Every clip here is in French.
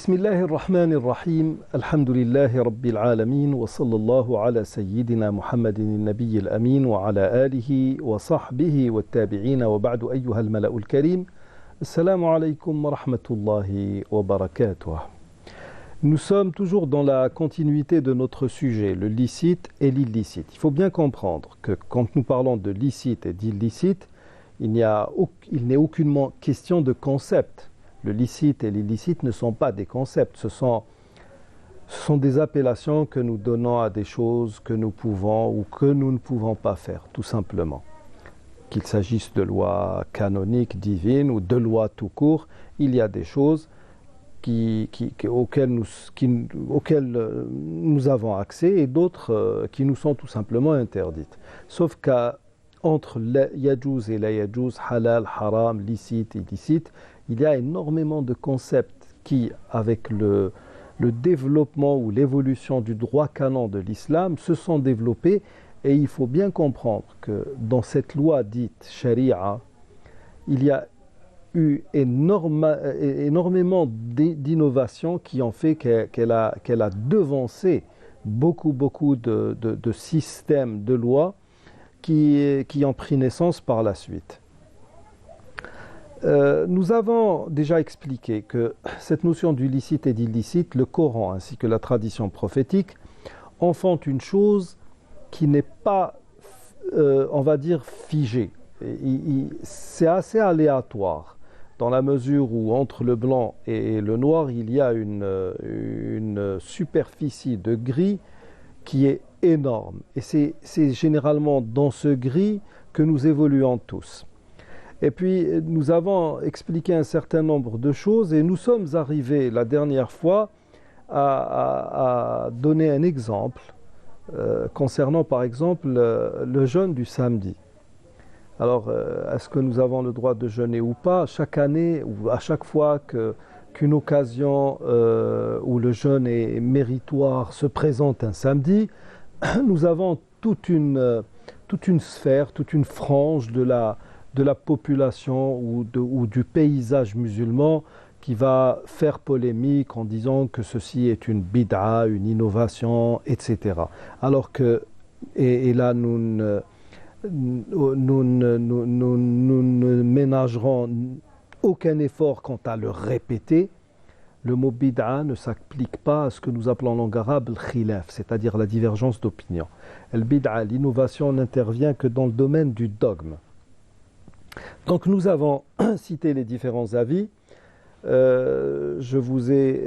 بسم الله الرحمن الرحيم الحمد لله رب العالمين وصلى الله على سيدنا محمد النبي الأمين وعلى آله وصحبه والتابعين وبعد أيها الملأ الكريم السلام عليكم ورحمة الله وبركاته. Nous sommes toujours dans la continuité de notre sujet, le licite et l'illicite. Il faut bien comprendre que quand nous parlons de licite et d'illicite, il n'est aucunement question de concept. Le licite et l'illicite ne sont pas des concepts, ce sont des appellations que nous donnons à des choses que nous pouvons ou que nous ne pouvons pas faire, tout simplement. Qu'il s'agisse de lois canoniques, divines ou de lois tout court, il y a des choses auxquelles nous avons accès et d'autres qui nous sont tout simplement interdites. Sauf qu'entre yajouz et la yajouz, halal, haram, licite, illicite, il y a énormément de concepts qui, avec le développement ou l'évolution du droit canon de l'islam, se sont développés et il faut bien comprendre que dans cette loi dite sharia, il y a eu énormément d'innovations qui ont fait qu'elle a devancé beaucoup de systèmes de lois qui ont pris naissance par la suite. Nous avons déjà expliqué que cette notion du licite et d'illicite, le Coran ainsi que la tradition prophétique en font une chose qui n'est pas, on va dire, figée. C'est assez aléatoire dans la mesure où entre le blanc et le noir, il y a une superficie de gris qui est énorme. Et c'est généralement dans ce gris que nous évoluons tous. Et puis, nous avons expliqué un certain nombre de choses et nous sommes arrivés la dernière fois à donner un exemple concernant par exemple le jeûne du samedi. Alors, est-ce que nous avons le droit de jeûner ou pas? Chaque année ou à chaque fois qu'une occasion où le jeûne est méritoire se présente un samedi, nous avons toute une sphère, toute une frange de la population ou du paysage musulman qui va faire polémique en disant que ceci est une bid'a, une innovation, etc. Alors que, et là nous ne ménagerons aucun effort quant à le répéter, le mot bid'a ne s'applique pas à ce que nous appelons en langue arabe le khilaf, c'est-à-dire la divergence d'opinion. Le bid'a, l'innovation, n'intervient que dans le domaine du dogme. Donc nous avons cité les différents avis. Je vous ai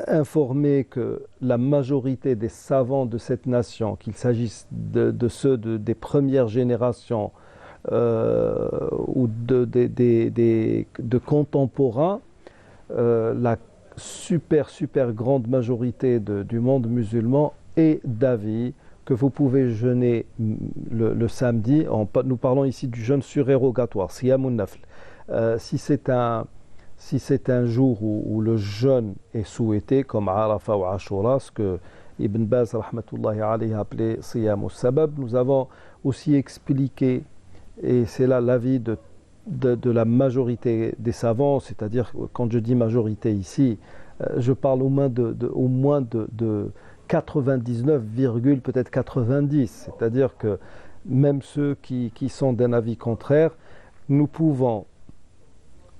informé que la majorité des savants de cette nation, qu'il s'agisse de ceux des premières générations ou de contemporains, la super grande majorité du monde musulman est d'avis que vous pouvez jeûner le samedi. Nous parlons ici du jeûne surérogatoire, siyamun nafl. Si c'est un jour où le jeûne est souhaité, comme Arafa ou Ashura, ce que Ibn Baz rahmatullahi alayhi a appelé siyamus sabab, nous avons aussi expliqué, et c'est là l'avis de la majorité des savants, c'est-à-dire quand je dis majorité ici, je parle au moins de 99, peut-être 90, c'est-à-dire que même ceux qui sont d'un avis contraire, nous pouvons,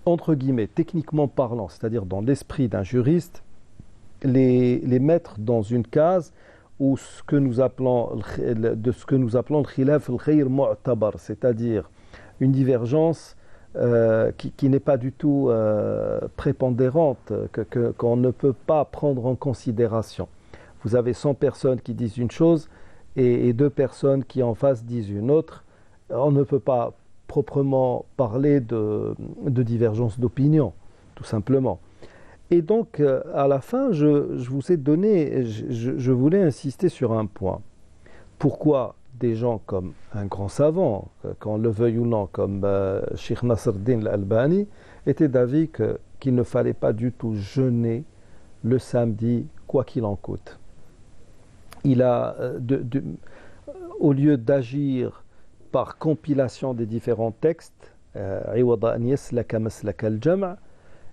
entre guillemets, techniquement parlant, c'est-à-dire dans l'esprit d'un juriste, les mettre dans une case où ce que nous appelons le khilaf al-khayr mu'tabar, c'est-à-dire une divergence qui n'est pas du tout prépondérante, qu'on ne peut pas prendre en considération. Vous avez 100 personnes qui disent une chose et 2 personnes qui en face disent une autre. On ne peut pas proprement parler de divergence d'opinion, tout simplement. Et donc, à la fin, je vous ai donné, je voulais insister sur un point. Pourquoi des gens comme un grand savant, qu'on le veuille ou non, comme Cheikh Nasruddin al-Albani, étaient d'avis qu'il ne fallait pas du tout jeûner le samedi, quoi qu'il en coûte. Il a, au lieu d'agir par compilation des différents textes,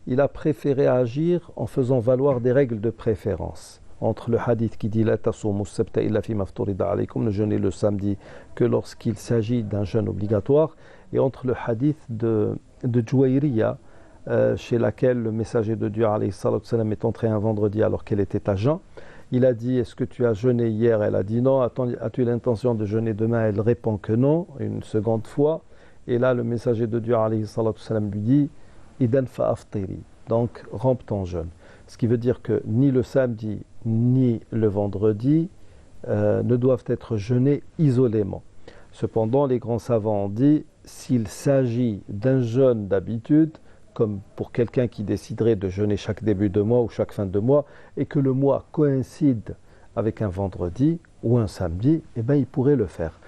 il a préféré agir en faisant valoir des règles de préférence. Entre le hadith qui dit « La tasumu sabta illa fi mafturida alaykum » ne jeûnez le samedi que lorsqu'il s'agit d'un jeûne obligatoire, et entre le hadith de Juwayriya, chez laquelle le messager de Dieu alayhi salatu salam est entré un vendredi alors qu'elle était à jeun. Il a dit « Est-ce que tu as jeûné hier ?» Elle a dit « Non. » « As-tu l'intention de jeûner demain ?» Elle répond que non, une seconde fois. Et là, le messager de Dieu alayhi salatu salam lui dit « Idan fa aftiri » donc rompe ton jeûne. Ce qui veut dire que ni le samedi ni le vendredi ne doivent être jeûnés isolément. Cependant, les grands savants ont dit s'il s'agit d'un jeûne d'habitude, comme pour quelqu'un qui déciderait de jeûner chaque début de mois ou chaque fin de mois, et que le mois coïncide avec un vendredi ou un samedi, eh bien, il pourrait le faire.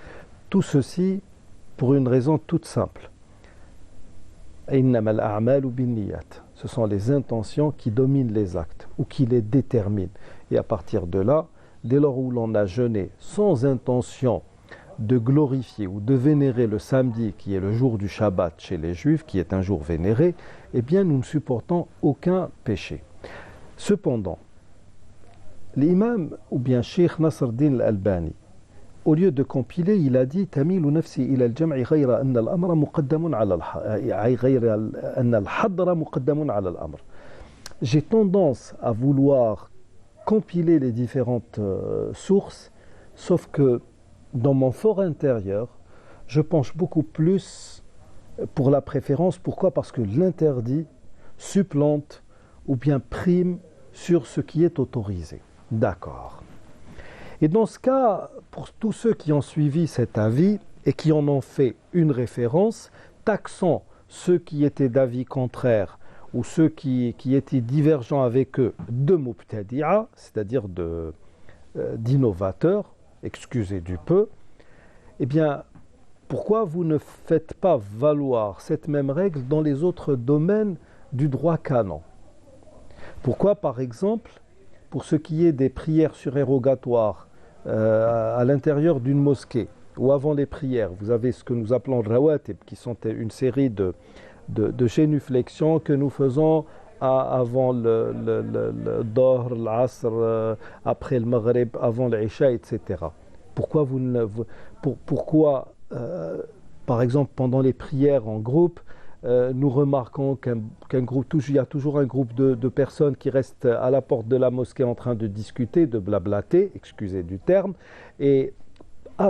Tout ceci pour une raison toute simple. Ce sont les intentions qui dominent les actes ou qui les déterminent. Et à partir de là, dès lors où l'on a jeûné sans intention de glorifier ou de vénérer le samedi, qui est le jour du Shabbat chez les Juifs, qui est un jour vénéré, eh bien nous ne supportons aucun péché. Cependant, l'imam ou bien Cheikh Nasruddin al-Albani, au lieu de compiler, il a dit Tamilu nafsi ila al-jam'i ghayra anna al-amra muqaddamun ala al-hadra muqaddamun ala al-amr. J'ai tendance à vouloir compiler les différentes sources, sauf que dans mon fort intérieur, je penche beaucoup plus pour la préférence. Pourquoi ? Parce que l'interdit supplante ou bien prime sur ce qui est autorisé. D'accord. Et dans ce cas, pour tous ceux qui ont suivi cet avis et qui en ont fait une référence, taxant ceux qui étaient d'avis contraire ou ceux qui étaient divergents avec eux de mubtadi'a, c'est-à-dire d'innovateurs, excusez du peu, eh bien, pourquoi vous ne faites pas valoir cette même règle dans les autres domaines du droit canon ? Pourquoi, par exemple, pour ce qui est des prières surérogatoires à l'intérieur d'une mosquée ou avant les prières, vous avez ce que nous appelons rawatib, qui sont une série de génuflexions que nous faisons avant le Dahr, l'Asr, après le Maghrib, avant l'Isha, etc. Pourquoi par exemple, pendant les prières en groupe, nous remarquons il y a toujours un groupe de personnes qui restent à la porte de la mosquée en train de discuter, de blablater, excusez du terme, et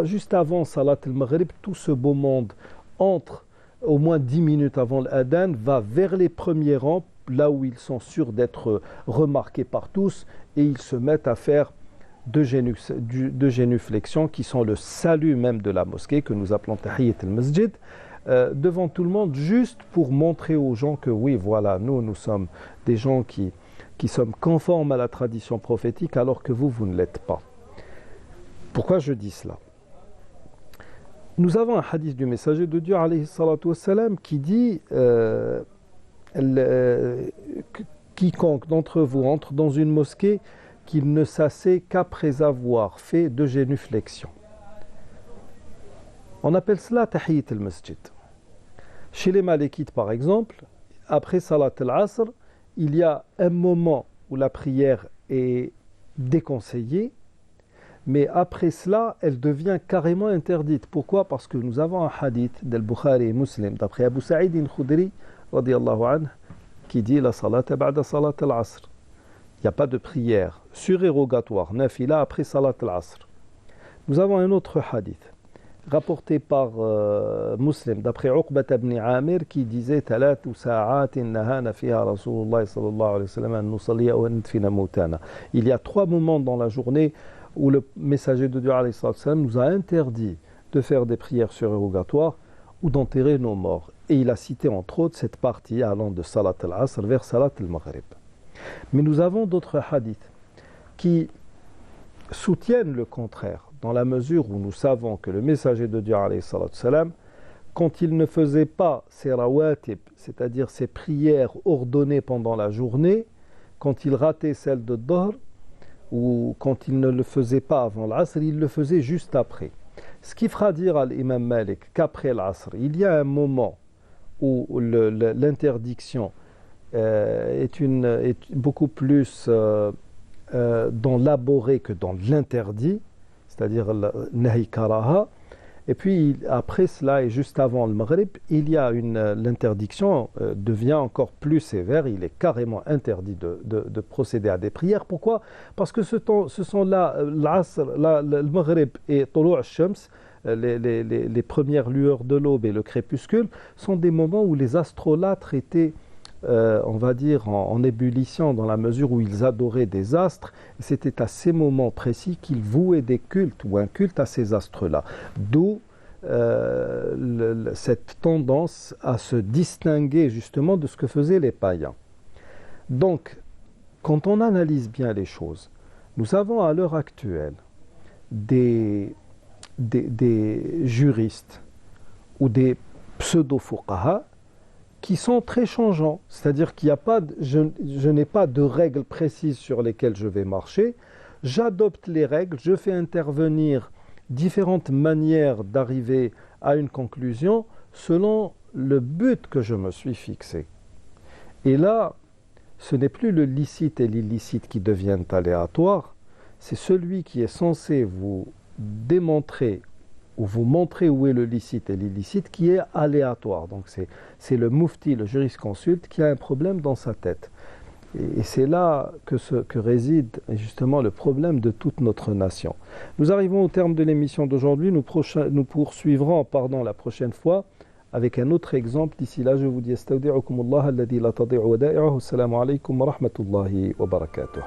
juste avant Salat al-Maghrib, tout ce beau monde entre au moins 10 minutes avant l'adhan, va vers les premiers rangs, là où ils sont sûrs d'être remarqués par tous, et ils se mettent à faire deux génuflexions qui sont le salut même de la mosquée, que nous appelons Tahiyyat al-Masjid, devant tout le monde, juste pour montrer aux gens que oui, voilà, nous sommes des gens qui sommes conformes à la tradition prophétique, alors que vous ne l'êtes pas. Pourquoi je dis cela ? Nous avons un hadith du messager de Dieu, alayhi salatu wassalam, qui dit quiconque d'entre vous entre dans une mosquée, qu'il ne s'assied qu'après avoir fait deux génuflexions. On appelle cela Tahiyyat al-Masjid. Chez les Malikites, par exemple, après Salat al-Asr, il y a un moment où la prière est déconseillée, mais après cela, elle devient carrément interdite. Pourquoi ? Parce que nous avons un hadith d'Al-Bukhari et Muslim, d'après Abu Sa'id al-Khudri, radiyallahu anhu, qui dit la salata ba'da salat al-asr. Il n'y a pas de prière surérogatoire, nafila, après salat al-asr. Nous avons un autre hadith, rapporté par Muslim, d'après Uqbat ibn Amir, qui disait Talatu sa'atin nahana fiha Rasulullah sallallahu alayhi wa sallam an nusalliya wa nadfina mawtana. Il y a 3 moments dans la journée où le messager de Dieu alayhi sallam nous a interdit de faire des prières surérogatoires ou d'enterrer nos morts. Et il a cité entre autres cette partie allant de Salat al-Asr vers Salat al-Maghrib. Mais nous avons d'autres hadiths qui soutiennent le contraire, dans la mesure où nous savons que le messager de Dieu alayhi salam, quand il ne faisait pas ses rawatib, c'est-à-dire ses prières ordonnées pendant la journée, quand il ratait celle de Dahr, ou quand il ne le faisait pas avant l'Asr, il le faisait juste après. Ce qui fera dire à l'imam Malik qu'après l'Asr, il y a un moment où l'interdiction est beaucoup plus dans l'aboré que dans l'interdit, c'est-à-dire le nahi karaha. Et puis après cela et juste avant le maghrib, l'interdiction devient encore plus sévère. Il est carrément interdit de procéder à des prières. Pourquoi? Parce que ce sont là l'asr, le maghrib et tulu' al-shams, les premières lueurs de l'aube et le crépuscule, sont des moments où les astrolâtres étaient on va dire en ébullition dans la mesure où ils adoraient des astres. C'était à ces moments précis qu'ils vouaient des cultes ou un culte à ces astres-là. D'où cette tendance à se distinguer justement de ce que faisaient les païens. Donc, quand on analyse bien les choses, nous avons à l'heure actuelle des juristes ou des pseudo-fuqaha qui sont très changeants, c'est-à-dire qu'il n'y a pas, je n'ai pas de règles précises sur lesquelles je vais marcher, j'adopte les règles, je fais intervenir différentes manières d'arriver à une conclusion selon le but que je me suis fixé. Et là, ce n'est plus le licite et l'illicite qui deviennent aléatoires, c'est celui qui est censé vous démontrer ou vous montrer où est le licite et l'illicite qui est aléatoire. Donc c'est le mufti, le jurisconsulte qui a un problème dans sa tête. Et c'est là que réside justement le problème de toute notre nation. Nous arrivons au terme de l'émission d'aujourd'hui. Nous poursuivrons la prochaine fois avec un autre exemple. D'ici là, je vous dis astawdi'ukumullah alladhi la tadi'u wada'i'uhu. Assalamu alaykum wa rahmatullahi wa barakatuh.